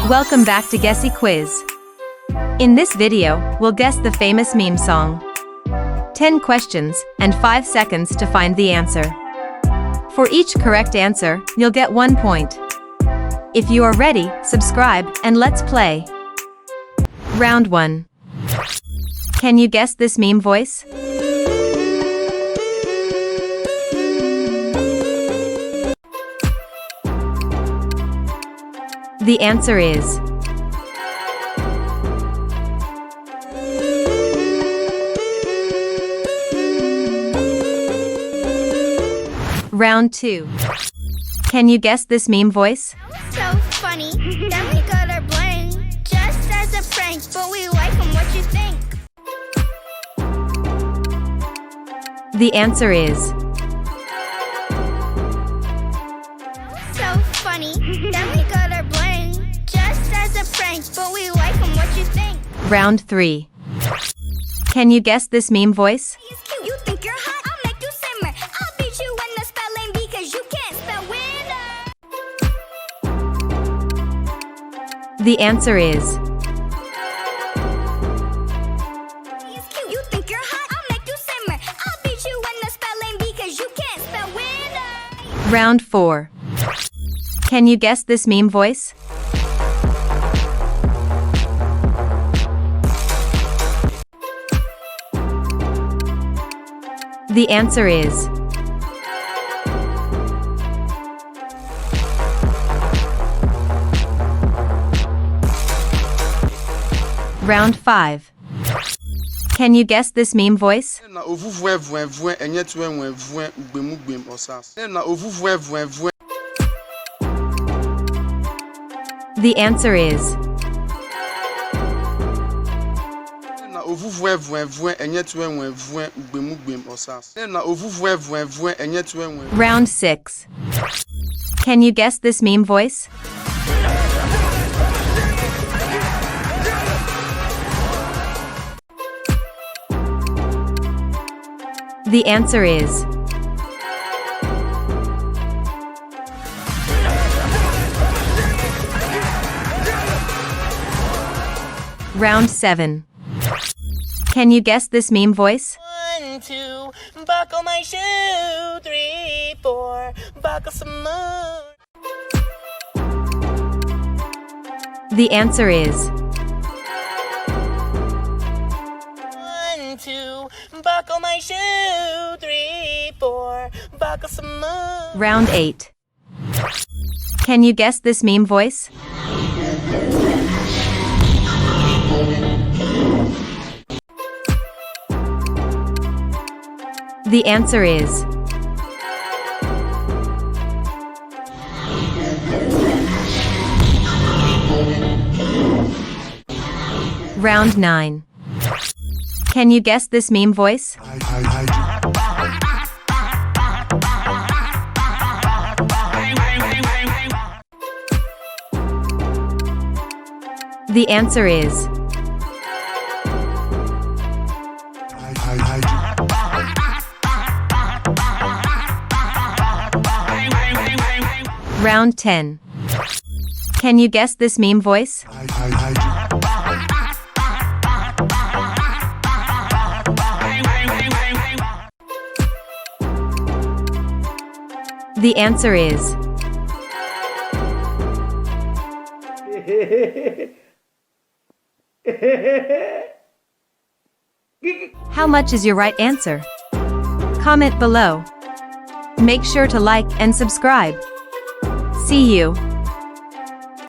Welcome back to Guessy Quiz. In this video, we'll guess the famous meme song. 10 questions and 5 seconds to find the answer. For each correct answer, you'll get 1 point. If you are ready, subscribe and let's play. Round 1. Can you guess this meme voice? The answer is Round 2. Can you guess this meme voice? So funny, then we got our bling, just as a prank, but we like them, what you think? The answer is So funny, then we got our bling, just as a prank, but we like them, what you think? Round 3. Can you guess this meme voice? He's cute, you think you're hot, I'll make you simmer, I'll beat you in the spelling because you can't spell winner. The answer is He's cute, you think you're hot, I'll make you simmer, I'll beat you in the spelling because you can't spell winner. Round 4. Can you guess this meme voice? The answer is Round 5. Can you guess this meme voice? The answer is Round 6. Can you guess this meme voice? The answer is Round 7. Can you guess this meme voice? 1, 2, buckle my shoe. 3, 4, buckle some more. The answer is 1, 2, buckle my shoe. 3, 4, buckle some more. Round 8. Can you guess this meme voice? The answer is Round 9. Can you guess this meme voice? The answer is Round 10. Can you guess this meme voice? The answer is How much is your right answer? Comment below. Make sure to like and subscribe. See you.